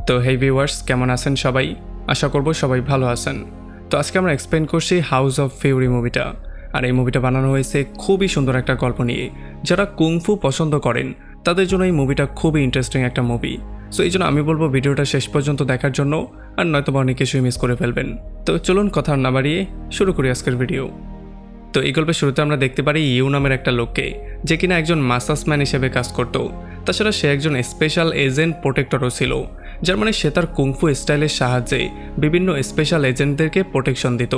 তো হেই ভিউয়ার্স, কেমন আছেন সবাই? আশা করব সবাই ভালো আছেন। তো আজকে আমরা এক্সপ্লেন করছি হাউস অফ ফিউরি মুভিটা। আর এই মুভিটা বানানো হয়েছে খুবই সুন্দর একটা গল্প নিয়ে। যারা কুংফু পছন্দ করেন তাদের জন্য এই মুভিটা খুবই ইন্টারেস্টিং একটা মুভি। সো এই জন্য আমি বলবো ভিডিওটা শেষ পর্যন্ত দেখার জন্য, আর নয়তো অনেক কিছুই মিস করে ফেলবেন। তো চলুন কথা না বাড়িয়ে শুরু করি আজকের ভিডিও। তো এই গল্পের শুরুতে আমরা দেখতে পারি ইউ নামের একটা লোককে, যে কিনা একজন মাসাজম্যান হিসেবে কাজ করত। তাছাড়া সে একজন স্পেশাল এজেন্ট প্রোটেক্টরও ছিল, যার মানে সে তার কুংফু স্টাইলের সাহায্যে বিভিন্ন স্পেশাল এজেন্টদেরকে প্রোটেকশন দিত।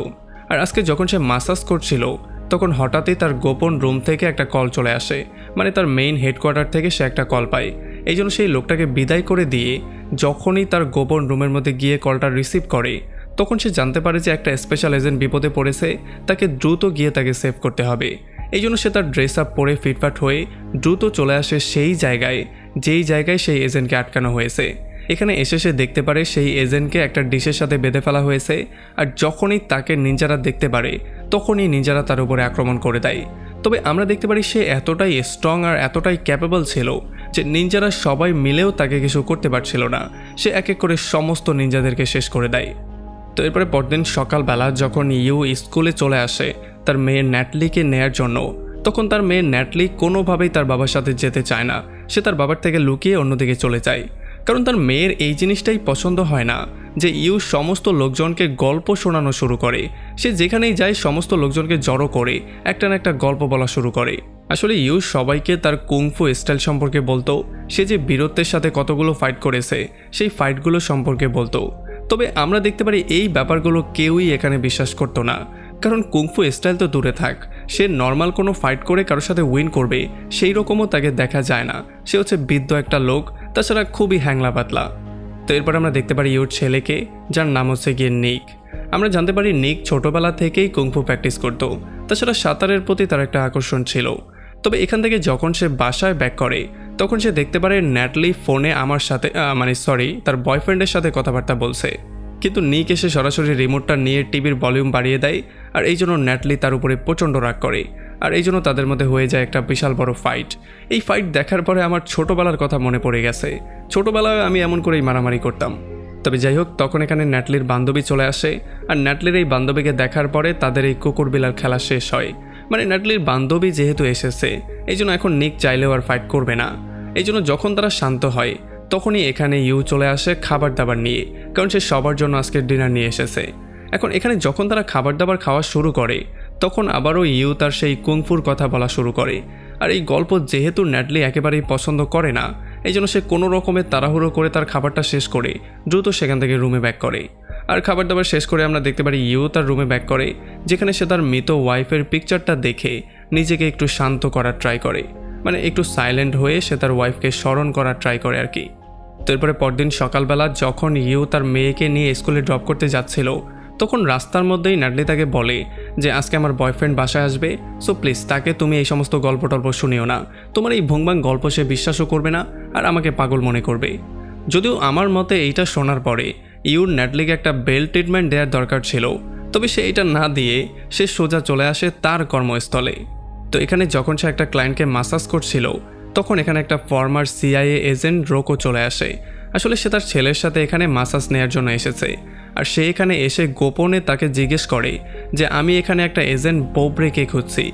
আর আজকে যখন সে মাসাজ করছিল তখন হঠাৎই তার গোপন রুম থেকে একটা কল চলে আসে, মানে তার মেইন হেডকোয়ার্টার থেকে সে একটা কল পায়। এই জন্য সেই লোকটাকে বিদায় করে দিয়ে যখনই তার গোপন রুমের মধ্যে গিয়ে কলটা রিসিভ করে, তখন সে জানতে পারে যে একটা স্পেশাল এজেন্ট বিপদে পড়েছে, তাকে দ্রুত গিয়ে তাকে সেভ করতে হবে। এই জন্য সে তার ড্রেস আপ পরে ফিটফাট হয়ে দ্রুত চলে আসে সেই জায়গায় যেই জায়গায় সেই এজেন্টকে আটকানো হয়েছে। এখানে এসে সে দেখতে পারে সেই এজেন্টকে একটা ডিশের সাথে বেঁধে ফেলা হয়েছে, আর যখনই তাকে নিনজারা দেখতে পারে তখনই নিনজারা তার উপরে আক্রমণ করে দেয়। তবে আমরা দেখতে পারি সে এতটাই স্ট্রং আর এতটাই ক্যাপেবল ছিল যে নিনজারা সবাই মিলেও তাকে কিছু করতে পারছিল না। সে এক এক করে সমস্ত নিনজাদেরকে শেষ করে দেয়। তো এরপরে পরদিন সকালবেলা যখন ইউ স্কুলে চলে আসে তার মেয়ে ন্যাটলিকে নেয়ার জন্য, তখন তার মেয়ে ন্যাটলি কোনোভাবেই তার বাবার সাথে যেতে চায় না। সে তার বাবার থেকে লুকিয়ে অন্যদিকে চলে যায়, কারণ তার মেয়ের এই জিনিসটাই পছন্দ হয় না যে ইউ সমস্ত লোকজনকে গল্প শোনানো শুরু করে। সে যেখানেই যায় সমস্ত লোকজনকে জড়ো করে একটা না একটা গল্প বলা শুরু করে। আসলে ইউ সবাইকে তার কুংফু স্টাইল সম্পর্কে বলতো, সে যে বীরত্বের সাথে কতগুলো ফাইট করেছে সেই ফাইটগুলো সম্পর্কে বলতো। তবে আমরা দেখতে পারি এই ব্যাপারগুলো কেউই এখানে বিশ্বাস করতো না, কারণ কুংফু স্টাইল তো দূরে থাক, সে নর্মাল কোনো ফাইট করে কারোর সাথে উইন করবে সেই রকমও তাকে দেখা যায় না। সে হচ্ছে বৃদ্ধ একটা লোক, তাছাড়া খুবই হ্যাংলা পাতলা। তো এরপর আমরা দেখতে পারি ইউর ছেলেকে, যার নাম হচ্ছে গিয়ে নিক। আমরা জানতে পারি নিক ছোটবেলা থেকেই কুংফু প্র্যাকটিস করতো, তাছাড়া সাঁতারের প্রতি তার একটা আকর্ষণ ছিল। তবে এখান থেকে যখন সে বাসায় ব্যাক করে তখন সে দেখতে পারে ন্যাটলি ফোনে আমার সাথে তার বয়ফ্রেন্ডের সাথে কথাবার্তা বলছে। কিন্তু নিক এসে সরাসরি রিমোটটা নিয়ে টিভির ভলিউম বাড়িয়ে দেয়, আর এই জন্য ন্যাটলি তার উপরে প্রচণ্ড রাগ করে। আর এই জন্য তাদের মধ্যে হয়ে যায় একটা বিশাল বড় ফাইট। এই ফাইট দেখার পরে আমার ছোটোবেলার কথা মনে পড়ে গেছে। ছোটোবেলায় আমি এমন করেই মারামারি করতাম। তবে যাই হোক, তখন এখানে ন্যাটলির বান্ধবী চলে আসে, আর ন্যাটলির এই বান্ধবীকে দেখার পরে তাদের এই কুকুর বিলার খেলা শেষ হয়। মানে ন্যাটলির বান্ধবী যেহেতু এসেছে এই জন্য এখন নিক চাইলেও আর ফাইট করবে না। এই জন্য যখন তারা শান্ত হয় তখনই এখানে ইউ চলে আসে খাবার দাবার নিয়ে, কারণ সে সবার জন্য আজকের ডিনার নিয়ে এসেছে। এখন এখানে যখন তারা খাবার দাবার খাওয়া শুরু করে তখন আবারও ইউ তার সেই কুংফুর কথা বলা শুরু করে। আর এই গল্প যেহেতু ন্যাটলি একেবারেই পছন্দ করে না, এই জন্য সে কোনো রকমের তাড়াহুড়ো করে তার খাবারটা শেষ করে দ্রুত সেখান থেকে রুমে ব্যাক করে। আর খাবার দাবার শেষ করে আমরা দেখতে পারি ইউ তার রুমে ব্যাক করে, যেখানে সে তার মৃত ওয়াইফের পিকচারটা দেখে নিজেকে একটু শান্ত করার ট্রাই করে, মানে একটু সাইলেন্ট হয়ে সে তার ওয়াইফকে স্মরণ করার ট্রাই করে আর কি। তো এরপরে পরদিন সকালবেলা যখন ইউ তার মেয়েকে নিয়ে স্কুলে ড্রপ করতে যাচ্ছিল তখন রাস্তার মধ্যেই ন্যাটলি তাকে বলে যে আজকে আমার বয়ফ্রেন্ড বাসায় আসবে, সো প্লিজ তাকে তুমি এই সমস্ত গল্প টল্প শুনিও না। তোমার এই ভুংবাং গল্প সে বিশ্বাসও করবে না আর আমাকে পাগল মনে করবে। যদিও আমার মতে এইটা শোনার পরে ইউর ন্যাটলিকে একটা বেল ট্রিটমেন্ট দেওয়ার দরকার ছিল, তবে সে এটা না দিয়ে সে সোজা চলে আসে তার কর্মস্থলে। তো এখানে যখন সে একটা ক্লায়েন্টকে মাসাজ করছিল তখন এখানে একটা ফর্মার সিআইএ এজেন্ট রোকো চলে আসে। আসলে সে তার ছেলের সাথে এখানে মাসাজ নেওয়ার জন্য এসেছে, আর সে এখানে এসে গোপনে তাকে জিজ্ঞেস করে যে আমি এখানে একটা এজেন্ট বোবরেকে খুঁজছি।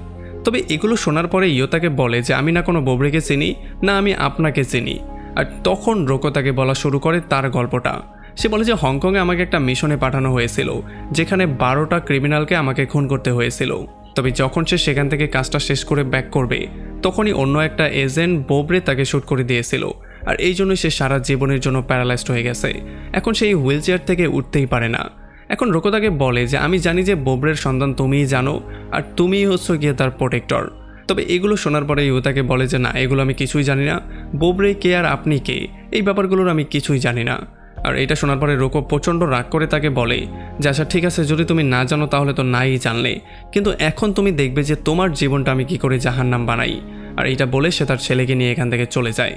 তবে এগুলো শোনার পরে ইউ তাকে বলে যে আমি না কোনো বোবরেকে চিনি, না আমি আপনাকে চিনি। আর তখন রোকো তাকে বলা শুরু করে তার গল্পটা। সে বলে যে হংকংয়ে আমাকে একটা মিশনে পাঠানো হয়েছিল, যেখানে 12টা ক্রিমিনালকে আমাকে খুন করতে হয়েছিল। তবে যখন সে সেখান থেকে কাজটা শেষ করে ব্যাক করবে তখনই অন্য একটা এজেন্ট বোবরে তাকে শ্যুট করে দিয়েছিল, আর এই জন্যই সে সারা জীবনের জন্য প্যারালাইজড হয়ে গেছে। এখন সেই হুইল চেয়ার থেকে উঠতেই পারে না। এখন রোকো তাকে বলে যে আমি জানি যে বোবরের সন্তান তুমিই জানো, আর তুমিই হচ্ছে গিয়ে তার প্রোটেক্টর। তবে এগুলো শোনার পরে ইউ তাকে বলে যে না, এগুলো আমি কিছুই জানি না, বোবরে কে আর আপনি কে এই ব্যাপারগুলোর আমি কিছুই জানি না। আর এটা শোনার পরে রোকো প্রচণ্ড রাগ করে তাকে বলে যে আচ্ছা ঠিক আছে, যদি তুমি না জানো তাহলে তো নাই জানলে, কিন্তু এখন তুমি দেখবে যে তোমার জীবনটা আমি কি করে জাহান্নাম বানাই। আর এইটা বলে সে তার ছেলেকে নিয়ে এখান থেকে চলে যায়।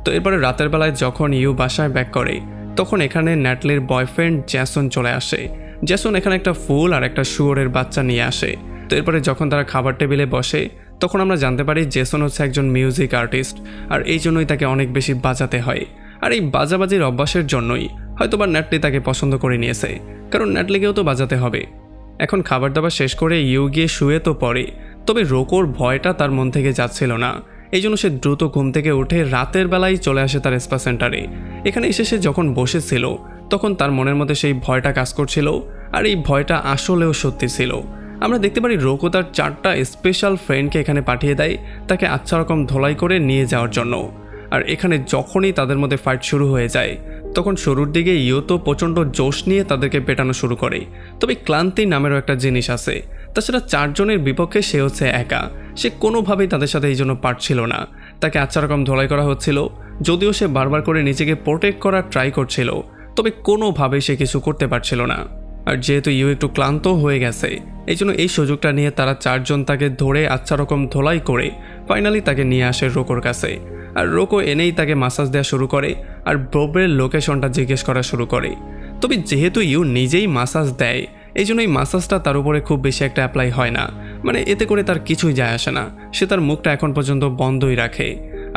তো এরপরে রাতের বেলায় যখন ইউ বাসায় ব্যাক করে তখন এখানে ন্যাটলির বয়ফ্রেন্ড জ্যাসন চলে আসে। জ্যাসন এখানে একটা ফুল আর একটা শুয়োরের বাচ্চা নিয়ে আসে। তো এরপরে যখন তারা খাবার টেবিলে বসে তখন আমরা জানতে পারি জেসন হচ্ছে একজন মিউজিক আর্টিস্ট, আর এই জন্যই তাকে অনেক বেশি বাজাতে হয়। আর এই বাজাবাজির অভ্যাসের জন্যই হয়তোবা ন্যাটলি তাকে পছন্দ করে নিয়েছে, কারণ ন্যাটলিকেও তো বাজাতে হবে। এখন খাবার দাবার শেষ করে ইউ গিয়ে শুয়ে তো পড়ে, তবে রোকোর ভয়টা তার মন থেকে যাচ্ছিল না। এই জন্য সে দ্রুত ঘুম থেকে উঠে রাতের বেলায় চলে আসে তার স্পা সেন্টারে। এখানে এসে সে যখন বসেছিল তখন তার মনের মধ্যে সেই ভয়টা কাজ করছিল, আর এই ভয়টা আসলেও সত্যি ছিল। আমরা দেখতে পারি রোকো তার 4টা স্পেশাল ফ্রেন্ডকে এখানে পাঠিয়ে দেয় তাকে আচ্ছা রকম ধোলাই করে নিয়ে যাওয়ার জন্য। আর এখানে যখনই তাদের মধ্যে ফাইট শুরু হয়ে যায় তখন শুরুর দিকে ইউ তো প্রচণ্ড জোশ নিয়ে তাদেরকে পেটানো শুরু করে, তবে ক্লান্তি নামেরও একটা জিনিস আছে। তাছাড়া 4 জনের বিপক্ষে সে হচ্ছে একা, সে কোনোভাবেই তাদের সাথে এই জন্য পারছিল না। তাকে আচ্ছা রকম ধোলাই করা হচ্ছিল, যদিও সে বারবার করে নিজেকে প্রোটেক্ট করার ট্রাই করছিল, তবে কোনোভাবেই সে কিছু করতে পারছিল না। আর যেহেতু ইউ একটু ক্লান্ত হয়ে গেছে, এই জন্য এই সুযোগটা নিয়ে তারা 4 জন তাকে ধরে আচ্ছা রকম ধোলাই করে ফাইনালি তাকে নিয়ে আসে রোকোর কাছে। আর রোকো এনেই তাকে মাসাজ দেওয়া শুরু করে আর বোব্রের লোকেশনটা জিজ্ঞেস করা শুরু করে। তবে যেহেতু ইউ নিজেই মাসাজ দেয়, এই জন্য এই মাসাজটা তার উপরে খুব বেশি একটা অ্যাপ্লাই হয় না, মানে এতে করে তার কিছুই যায় আসে না। সে তার মুখটা এখন পর্যন্ত বন্ধই রাখে।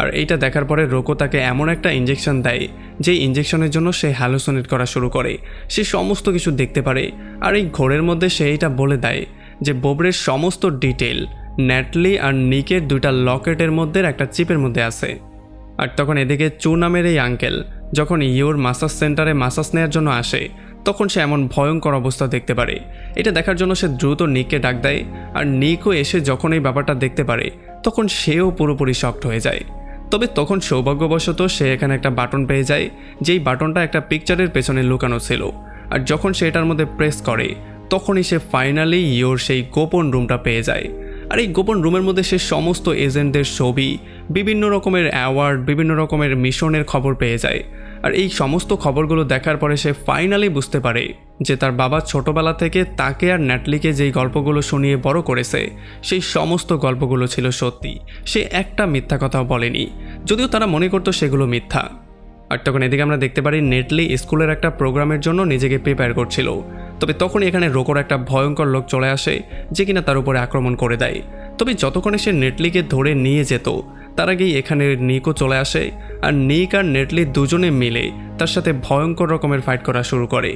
আর এইটা দেখার পরে রোকো তাকে এমন একটা ইঞ্জেকশন দেয় যেই ইঞ্জেকশনের জন্য সে হ্যালুসিনেট করা শুরু করে, সে সমস্ত কিছু দেখতে পারে। আর এই ঘোরের মধ্যে সে এইটা বলে দেয় যে বোব্রের সমস্ত ডিটেল ন্যাটলি আর নিকের 2টা লকেটের মধ্যে একটা চিপের মধ্যে আছে। আর তখন এদিকে চু নামের এই আঙ্কেল যখন ইউর মাসাজ সেন্টারে মাসাজ নেওয়ার জন্য আসে তখন সে এমন ভয়ঙ্কর অবস্থা দেখতে পারে। এটা দেখার জন্য সে দ্রুত নিককে ডাক দেয়, আর নিকও এসে যখন এই ব্যাপারটা দেখতে পারে তখন সেও পুরোপুরি শকড হয়ে যায়। তবে তখন সৌভাগ্যবশত সে এখানে একটা বাটন পেয়ে যায়, যেই বাটনটা একটা পিকচারের পেছনে লুকানো ছিল। আর যখন সে এটার মধ্যে প্রেস করে তখনই সে ফাইনালি ইউর সেই গোপন রুমটা পেয়ে যায়। আর এই গোপন রুমের মধ্যে সে সমস্ত এজেন্টদের ছবি, বিভিন্ন রকমের অ্যাওয়ার্ড, বিভিন্ন রকমের মিশনের খবর পেয়ে যায়। আর এই সমস্ত খবরগুলো দেখার পরে সে ফাইনালি বুঝতে পারে যে তার বাবা ছোটবেলা থেকে তাকে আর ন্যাটলিকে যেই গল্পগুলো শুনিয়ে বড় করেছে সেই সমস্ত গল্পগুলো ছিল সত্যি। সে একটা মিথ্যা কথাও বলেনি, যদিও তারা মনে করতো সেগুলো মিথ্যা। আর তখন এদিকে আমরা দেখতে পারি নেটলি স্কুলের একটা প্রোগ্রামের জন্য নিজেকে প্রিপেয়ার করছিল। তবে তখনই এখানে রোকোর একটা ভয়ঙ্কর লোক চলে আসে যে কিনা তার উপরে আক্রমণ করে দেয়। তবে যতক্ষণে সে নেটলিকে ধরে নিয়ে যেত তার আগেই এখানে নিকও চলে আসে, আর নিক আর নেটলি দুজনে মিলে তার সাথে ভয়ঙ্কর রকমের ফাইট করা শুরু করে।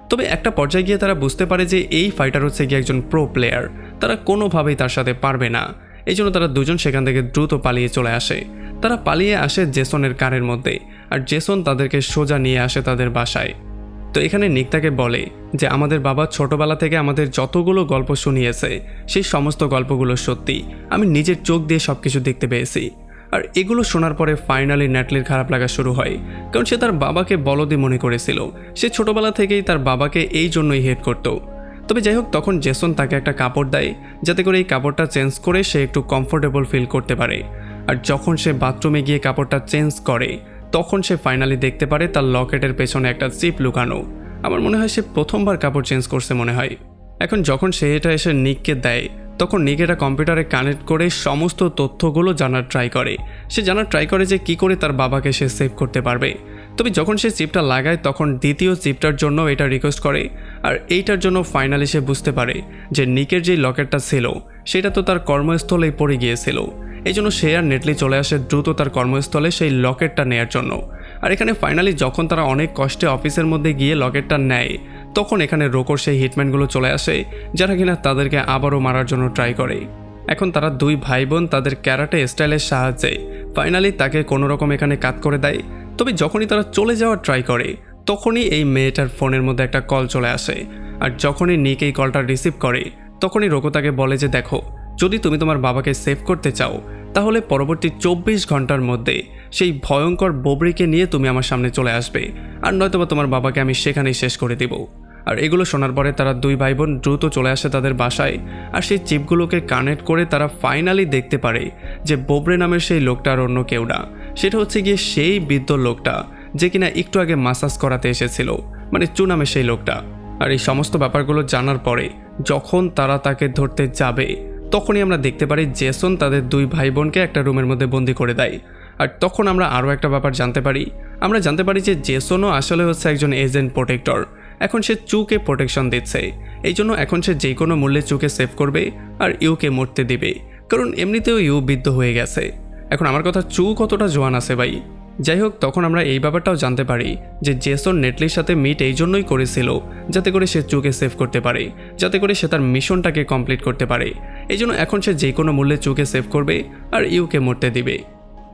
তবে একটা পর্যায়ে গিয়ে তারা বুঝতে পারে যে এই ফাইটার হচ্ছে গিয়ে একজন প্রো প্লেয়ার, তারা কোনোভাবেই তার সাথে পারবে না। এই জন্য তারা দুজন সেখান থেকে দ্রুত পালিয়ে চলে আসে। তারা পালিয়ে আসে জেসনের কারের মধ্যে, আর জেসন তাদেরকে সোজা নিয়ে আসে তাদের বাসায়। তো এখানে নিক তাকে বলে যে আমাদের বাবা ছোটবেলা থেকে আমাদের যতগুলো গল্প শুনিয়েছে সেই সমস্ত গল্পগুলো সত্যি, আমি নিজের চোখ দিয়ে সব কিছু দেখতে পেয়েছি। আর এগুলো শোনার পরে ফাইনালি ন্যাটলির খারাপ লাগা শুরু হয়, কারণ সে তার বাবাকে বলদি মনে করেছিল। সে ছোটবেলা থেকেই তার বাবাকে এই জন্যই হেট করত। তবে যাই হোক, তখন জেসন তাকে একটা কাপড় দেয় যাতে করে এই কাপড়টা চেঞ্জ করে সে একটু কমফোর্টেবল ফিল করতে পারে। আর যখন সে বাথরুমে গিয়ে কাপড়টা চেঞ্জ করে তখন সে ফাইনালি দেখতে পারে তার লকেটের পেছনে একটা চিপ লুকানো। আমার মনে হয় সে প্রথমবার কাপড় চেঞ্জ করছে মনে হয়। এখন যখন সে এটা এসে নিককে দেয় তখন নিক এটা কম্পিউটারে কানেক্ট করে সমস্ত তথ্যগুলো জানার ট্রাই করে। সে জানার ট্রাই করে যে কী করে তার বাবাকে সে সেভ করতে পারবে। তবে যখন সে চিপটা লাগায় তখন দ্বিতীয় চিপটার জন্য এটা রিকোয়েস্ট করে, আর এইটার জন্য ফাইনালি সে বুঝতে পারে যে নিকের যেই লকেটটা ছিল সেটা তো তার কর্মস্থলেই পড়ে গিয়েছিল। এই জন্য সে আর নেটলি চলে আসে দ্রুত তার কর্মস্থলে সেই লকেটটা নেয়ার জন্য। আর এখানে ফাইনালি যখন তারা অনেক কষ্টে অফিসের মধ্যে গিয়ে লকেটটা নেয় তখন এখানে রোকোর সেই হিটম্যানগুলো চলে আসে যারা কিনা তাদেরকে আবারও মারার জন্য ট্রাই করে। এখন তারা দুই ভাই বোন তাদের ক্যারাটে স্টাইলের সাহায্যে ফাইনালি তাকে কোনো রকম এখানে কাট করে দেয়। তবে যখনই তারা চলে যাওয়ার ট্রাই করে তখনই এই মেয়েটার ফোনের মধ্যে একটা কল চলে আসে। আর যখনই নিক এই কলটা রিসিভ করে তখনই রোকো তাকে বলে যে দেখো, যদি তুমি তোমার বাবাকে সেভ করতে চাও তাহলে পরবর্তী 24 ঘন্টার মধ্যে সেই ভয়ঙ্কর বোবরিকে নিয়ে তুমি আমার সামনে চলে আসবে, আর নয়তোবা তোমার বাবাকে আমি সেখানেই শেষ করে দেব। আর এগুলো শোনার পরে তারা দুই ভাই বোন দ্রুত চলে আসে তাদের বাসায়, আর সেই চিপগুলোকে কানেক্ট করে তারা ফাইনালি দেখতে পারে যে বোবরে নামের সেই লোকটা আর অন্য কেউ না, সেটা হচ্ছে গিয়ে সেই বৃদ্ধ লোকটা যে কিনা একটু আগে মাসাজ করাতে এসেছিল, মানে চু নামের সেই লোকটা। আর এই সমস্ত ব্যাপারগুলো জানার পরে যখন তারা তাকে ধরতে যাবে তখনই আমরা দেখতে পারি জেসন তাদের দুই ভাই বোনকে একটা রুমের মধ্যে বন্দি করে দেয়। আর তখন আমরা আরও একটা ব্যাপার জানতে পারি যে জেসনও আসলে হচ্ছে একজন এজেন্ট প্রোটেক্টর। এখন সে চুকে প্রোটেকশন দিচ্ছে, এই জন্য এখন সে যে কোনো মূল্যে চুকে সেভ করবে আর ইউকে মরতে দিবে, কারণ এমনিতেও ইউ বৃদ্ধ হয়ে গেছে। এখন আমার কথা, চু কতটা জোয়ান আছে ভাই, যাই হোক, তখন আমরা এই ব্যাপারটাও জানতে পারি যে জেসন নেটলির সাথে মিট এই জন্যই করেছিল যাতে করে সে চুকে সেভ করতে পারে, যাতে করে সে তার মিশনটাকে কমপ্লিট করতে পারে। এই জন্য এখন সে যে কোনো মূল্যে চুকে সেভ করবে আর ইউকে মরতে দিবে।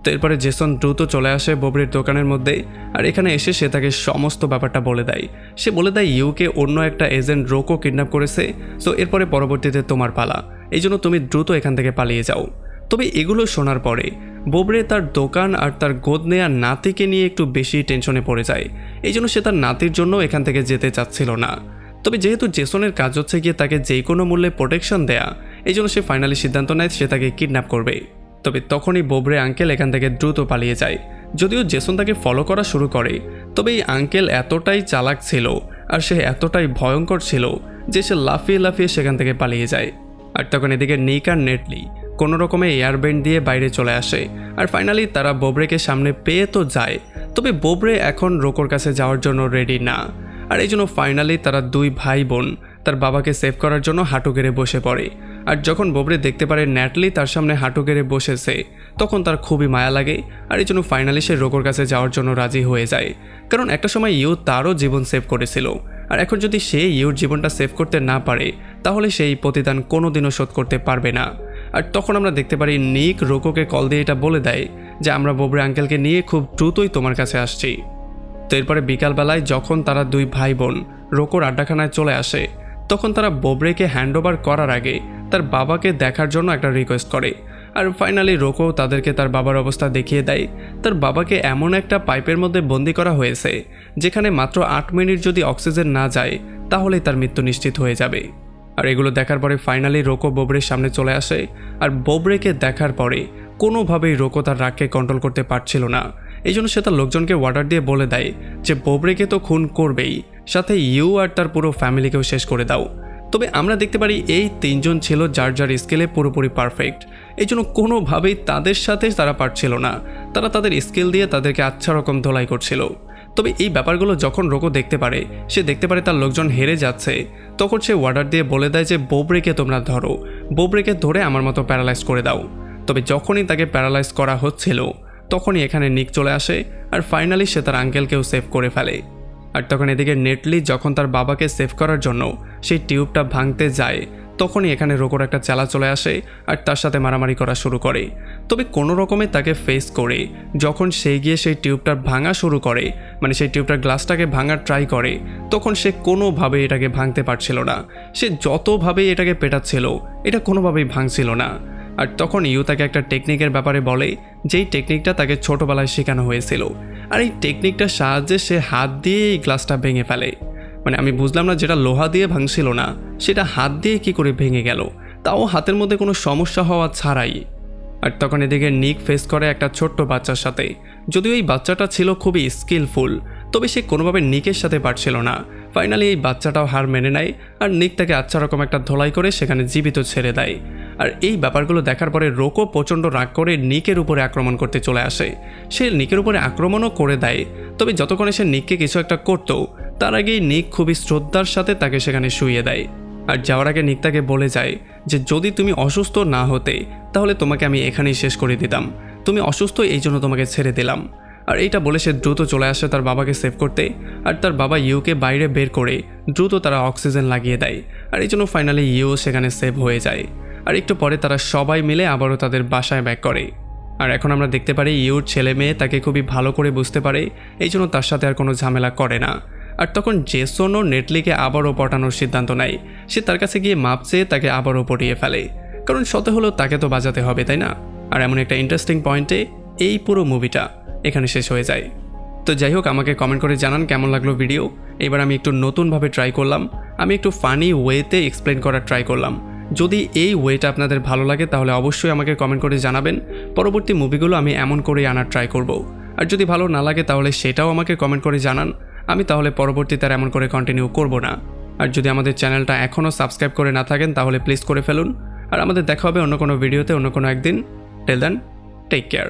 তো এরপরে জেসন দ্রুত চলে আসে ববরির দোকানের মধ্যে, আর এখানে এসে সে তাকে সমস্ত ব্যাপারটা বলে দেয়। সে বলে দেয় ইউকে অন্য একটা এজেন্ট রোকো কিডন্যাপ করেছে, সো এরপরে পরবর্তীতে তোমার পালা, এই জন্য তুমি দ্রুত এখান থেকে পালিয়ে যাও। তবে এগুলো শোনার পরে ববরে তার দোকান আর তার গোদ নেয়া নাতিকে নিয়ে একটু বেশি টেনশনে পড়ে যায়। এই জন্য সে তার নাতির জন্য এখান থেকে যেতে চাচ্ছিল না। তবে যেহেতু জেসনের কাজ হচ্ছে গিয়ে তাকে যে কোনো মূল্যে প্রোটেকশন দেয়া, এই জন্য সে ফাইনালি সিদ্ধান্ত নেয় সে তাকে কিডন্যাপ করবে। তবে তখনই ববরে আঙ্কেল এখান থেকে দ্রুত পালিয়ে যায়। যদিও জেসন তাকে ফলো করা শুরু করে, তবে এই আঙ্কেল এতটাই চালাক ছিল আর সে এতটাই ভয়ঙ্কর ছিল যে সে লাফিয়ে লাফিয়ে সেখান থেকে পালিয়ে যায়। আর তখন এদিকে নিক আর নেটলি কোনো রকমে এয়ারবেন্ড দিয়ে বাইরে চলে আসে, আর ফাইনালি তারা ববরেকে সামনে পেয়ে তো যায়, তবে ববরে এখন রোকোর কাছে যাওয়ার জন্য রেডি না। আর এই জন্য ফাইনালি তারা দুই ভাই বোন তার বাবাকে সেভ করার জন্য হাঁটু গেড়ে বসে পড়ে। আর যখন ববরে দেখতে পারে ন্যাটলি তার সামনে হাঁটু গেড়ে বসেছে, তখন তার খুবই মায়া লাগে। আর এই জন্য ফাইনালি সে রোকোর কাছে যাওয়ার জন্য রাজি হয়ে যায়, কারণ একটা সময় ইউ তারও জীবন সেভ করেছিল, আর এখন যদি সে ইউর জীবনটা সেভ করতে না পারে তাহলে সেই প্রতিদান কোনোদিনও শোধ করতে পারবে না। আর তখন আমরা দেখতে পারি নিক রোকোকে কল দিয়ে এটা বলে দেয় যে আমরা ববরে আঙ্কেলকে নিয়ে খুব দ্রুতই তোমার কাছে আসছি। তো এরপরে বিকালবেলায় যখন তারা দুই ভাই বোন রোকোর আড্ডাখানায় চলে আসে, তখন তারা ববরেকে হ্যান্ডওভার করার আগে তার বাবাকে দেখার জন্য একটা রিকোয়েস্ট করে। আর ফাইনালি রোকো তাদেরকে তার বাবার অবস্থা দেখিয়ে দেয়। তার বাবাকে এমন একটা পাইপের মধ্যে বন্দি করা হয়েছে যেখানে মাত্র 8 মিনিট যদি অক্সিজেন না যায় তাহলেই তার মৃত্যু নিশ্চিত হয়ে যাবে। আর এগুলো দেখার পরে ফাইনালি রোকো ববরের সামনে চলে আসে, আর ববরেকে দেখার পরে কোনোভাবেই রোকো তার রাগকে কন্ট্রোল করতে পারছিল না। এই জন্য সে তার লোকজনকে অর্ডার দিয়ে বলে দেয় যে ববরেকে তো খুন করবেই, সাথে ইউ আর তার পুরো ফ্যামিলিকেও শেষ করে দাও। তবে আমরা দেখতে পারি এই তিনজন ছিল যার যার স্কেলে পুরোপুরি পারফেক্ট, এই জন্য কোনোভাবেই তাদের সাথে তারা পারছিল না। তারা তাদের স্কিল দিয়ে তাদেরকে আচ্ছা রকম ধোলাই করছিল। তবে এই ব্যাপারগুলো যখন রোকো দেখতে পারে, সে দেখতে পারে তার লোকজন হেরে যাচ্ছে, তখন সে অর্ডার দিয়ে বলে দেয় যে ববরেকে তোমরা ধরো, ববরেকে ধরে আমার মতো প্যারালাইজ করে দাও। তবে যখনই তাকে প্যারালাইজ করা হচ্ছিল তখনই এখানে নিক চলে আসে, আর ফাইনালি সে তার আঙ্কেলকেও সেভ করে ফেলে। আর তখন এদিকে নেটলি যখন তার বাবাকে সেভ করার জন্য সেই টিউবটা ভাঙতে যায়, তখনই এখানে রোকোর একটা চালা চলে আসে আর তার সাথে মারামারি করা শুরু করে। তবে কোনো রকমে তাকে ফেস করে যখন সে গিয়ে সেই টিউবটা ভাঙা শুরু করে, মানে সেই টিউবটার গ্লাসটাকে ভাঙার ট্রাই করে, তখন সে কোনোভাবেই এটাকে ভাঙতে পারছিল না। সে যতভাবেই এটাকে পেটাচ্ছিল এটা কোনোভাবেই ভাঙছিল না। আর তখন ইউ তাকে একটা টেকনিকের ব্যাপারে বলে, যেই টেকনিকটা তাকে ছোটোবেলায় শেখানো হয়েছিল। আর এই টেকনিকটার সাহায্যে সে হাত দিয়ে এই গ্লাসটা ভেঙে ফেলে। মানে আমি বুঝলাম না, যেটা লোহা দিয়ে ভাঙছিল না সেটা হাত দিয়ে কি করে ভেঙে গেল, তাও হাতের মধ্যে কোনো সমস্যা হওয়া ছাড়াই। আর তখন এদিকে নিক ফেস করে একটা ছোট্ট বাচ্চার সাথে। যদিও এই বাচ্চাটা ছিল খুবই স্কিলফুল, তবে সে কোনোভাবে নিকের সাথে পারছিল না। ফাইনালি এই বাচ্চাটাও হার মেনে নেয়, আর নিক তাকে আচ্ছা রকম একটা ধোলাই করে সেখানে জীবিত ছেড়ে দেয়। আর এই ব্যাপারগুলো দেখার পরে রোকো প্রচণ্ড রাগ করে নিকের উপরে আক্রমণ করতে চলে আসে। সে নিকের উপরে আক্রমণও করে দেয়, তবে যতক্ষণে সে নিককে কিছু একটা করতো তার আগেই নিক খুবই শ্রদ্ধার সাথে তাকে সেখানে শুইয়ে দেয়। আর যাওয়ার আগে নিক তাকে বলে যায় যে যদি তুমি অসুস্থ না হতে তাহলে তোমাকে আমি এখানেই শেষ করে দিতাম, তুমি অসুস্থ এই জন্য তোমাকে ছেড়ে দিলাম। আর এইটা বলে সে দ্রুত চলে আসে তার বাবাকে সেভ করতে, আর তার বাবা ইউকে বাইরে বের করে দ্রুত তারা অক্সিজেন লাগিয়ে দেয়। আর এই জন্য ফাইনালি ইউ সেখানে সেভ হয়ে যায়। আর একটু পরে তারা সবাই মিলে আবারও তাদের বাসায় ব্যাক করে। আর এখন আমরা দেখতে পারি ইউর ছেলে মেয়ে তাকে খুবই ভালো করে বুঝতে পারে, এই জন্য তার সাথে আর কোনো ঝামেলা করে না। আর তখন জেসনও নেটলিকে আবারও পটানোর সিদ্ধান্ত নেয়। সে তার কাছে গিয়ে মাপ চেয়ে তাকে আবারও পটিয়ে ফেলে, কারণ শত হলেও তাকে তো বাজাতে হবে, তাই না? আর এমন একটা ইন্টারেস্টিং পয়েন্টে এই পুরো মুভিটা এখানে শেষ হয়ে যায়। তো যাই হোক, আমাকে কমেন্ট করে জানান কেমন লাগলো ভিডিও। এবার আমি একটু নতুনভাবে ট্রাই করলাম, আমি একটু ফানি ওয়েতে এক্সপ্লেন করার ট্রাই করলাম। যদি এই ওয়েটা আপনাদের ভালো লাগে তাহলে অবশ্যই আমাকে কমেন্ট করে জানাবেন। পরবর্তী মুভিগুলো আমি এমন করেই আনার ট্রাই করব। আর যদি ভালো না লাগে তাহলে সেটাও আমাকে কমেন্ট করে জানান, আমি তাহলে পরবর্তীতে আর এমন করে কন্টিনিউ করব না। আর যদি আমাদের চ্যানেলটা এখনও সাবস্ক্রাইব করে না থাকেন তাহলে প্লিজ করে ফেলুন। আর আমাদের দেখা হবে অন্য কোনো ভিডিওতে অন্য কোনো একদিন। Till then, take care.